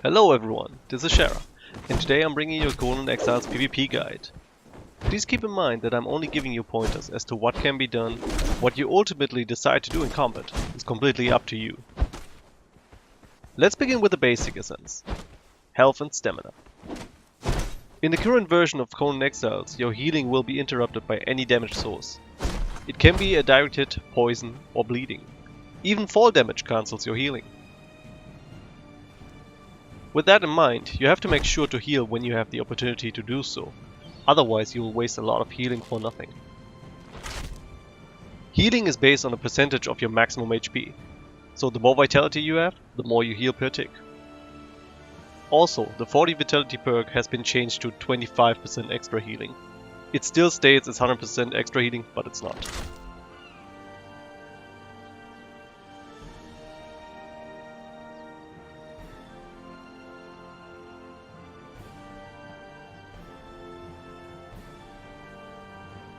Hello everyone, this is Shara, and today I'm bringing you a Conan Exiles PvP guide. Please keep in mind that I'm only giving you pointers as to what can be done. What you ultimately decide to do in combat is completely up to you. Let's begin with the basic essence: health and stamina. In the current version of Conan Exiles, your healing will be interrupted by any damage source. It can be a direct hit, poison, or bleeding. Even fall damage cancels your healing. With that in mind, you have to make sure to heal when you have the opportunity to do so, otherwise you will waste a lot of healing for nothing. Healing is based on a percentage of your maximum HP, so the more vitality you have, the more you heal per tick. Also, the 40 vitality perk has been changed to 25% extra healing. It still states it's 100% extra healing, but it's not.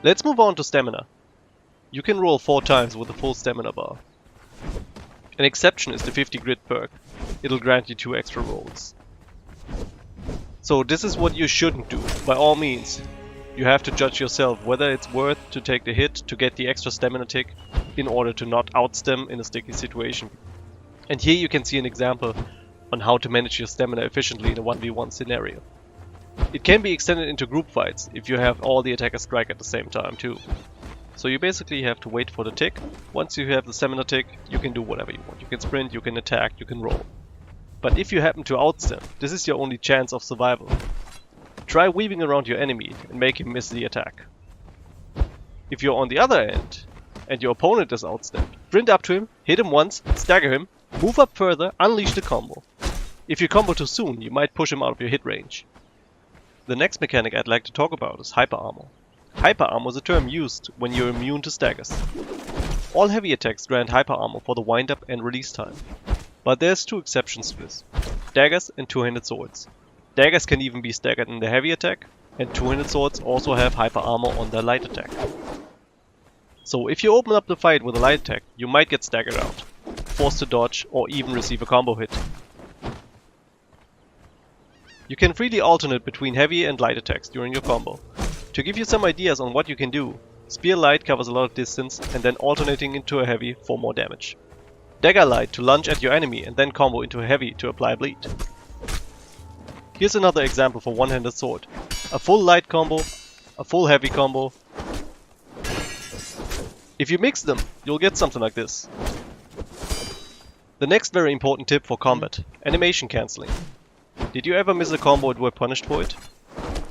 Let's move on to stamina. You can roll 4 times with a full stamina bar. An exception is the 50 grit perk. It'll grant you 2 extra rolls. So this is what you shouldn't do. By all means, you have to judge yourself whether it's worth to take the hit to get the extra stamina tick in order to not outstem in a sticky situation. And here you can see an example on how to manage your stamina efficiently in a 1v1 scenario. It can be extended into group fights if you have all the attackers strike at the same time too. So you basically have to wait for the tick. Once you have the stamina tick, you can do whatever you want. You can sprint, you can attack, you can roll. But if you happen to outstem, this is your only chance of survival. Try weaving around your enemy and make him miss the attack. If you're on the other end and your opponent is outstemmed, sprint up to him, hit him once, stagger him, move up further, unleash the combo. If you combo too soon, you might push him out of your hit range. The next mechanic I'd like to talk about is HyperArm. HyperArm is a term used when you're immune to staggers. All heavy attacks grant HyperArm for the wind-up and release time. But there's 2 exceptions to this: daggers and two-handed swords. Daggers can even be staggered in the heavy attack, and two-handed swords also have HyperArm on their light attack. So if you open up the fight with a light attack, you might get staggered out, forced to dodge, or even receive a combo hit. You can freely alternate between heavy and light attacks during your combo. To give you some ideas on what you can do, Spear Light covers a lot of distance and then alternating into a heavy for more damage. Dagger Light to lunge at your enemy and then combo into a heavy to apply bleed. Here's another example for one-handed sword. A full light combo, a full heavy combo. If you mix them, you'll get something like this. The next very important tip for combat: animation cancelling. Did you ever miss a combo and were punished for it?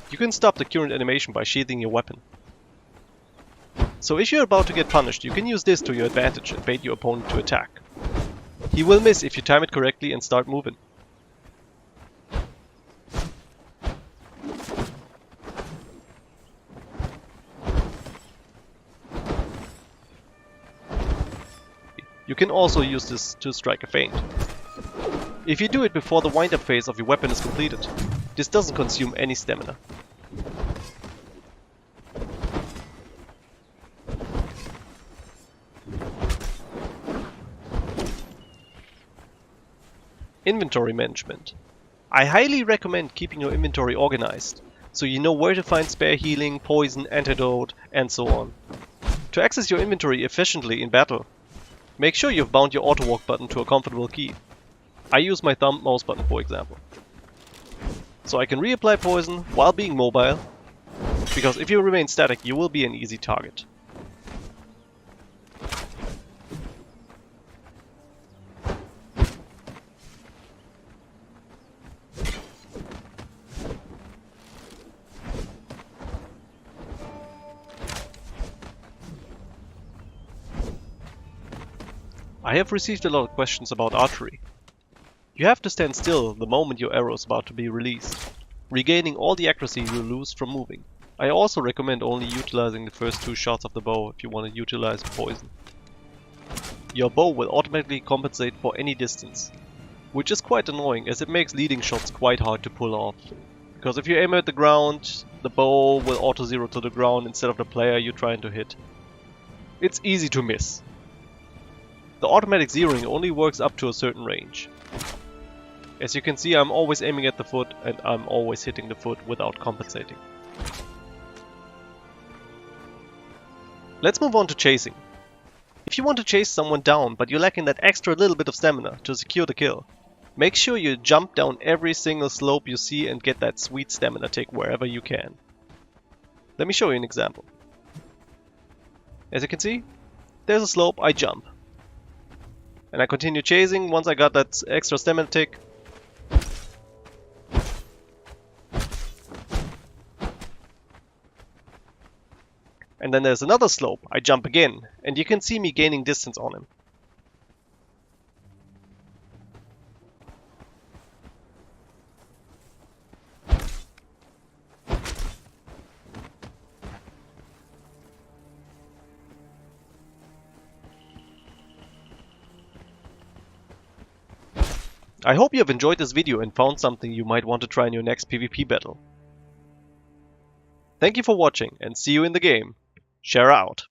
You can stop the current animation by sheathing your weapon. So if you're about to get punished, you can use this to your advantage and bait your opponent to attack. He will miss if you time it correctly and start moving. You can also use this to strike a feint. If you do it before the wind-up phase of your weapon is completed, this doesn't consume any stamina. Inventory management. I highly recommend keeping your inventory organized, so you know where to find spare healing, poison, antidote, and so on. To access your inventory efficiently in battle, make sure you've bound your auto walk button to a comfortable key. I use my thumb mouse button, for example. So I can reapply poison while being mobile, because if you remain static, you will be an easy target. I have received a lot of questions about archery. You have to stand still the moment your arrow is about to be released, regaining all the accuracy you lose from moving. I also recommend only utilizing the first 2 shots of the bow if you want to utilize poison. Your bow will automatically compensate for any distance, which is quite annoying as it makes leading shots quite hard to pull off. Because if you aim at the ground, the bow will auto-zero to the ground instead of the player you're trying to hit. It's easy to miss. The automatic zeroing only works up to a certain range. As you can see, I'm always aiming at the foot and I'm always hitting the foot without compensating. Let's move on to chasing. If you want to chase someone down but you're lacking that extra little bit of stamina to secure the kill, make sure you jump down every single slope you see and get that sweet stamina tick wherever you can. Let me show you an example. As you can see, there's a slope, I jump. And I continue chasing once I got that extra stamina tick. And then there's another slope, I jump again, and you can see me gaining distance on him. I hope you have enjoyed this video and found something you might want to try in your next PvP battle. Thank you for watching and see you in the game. Share out!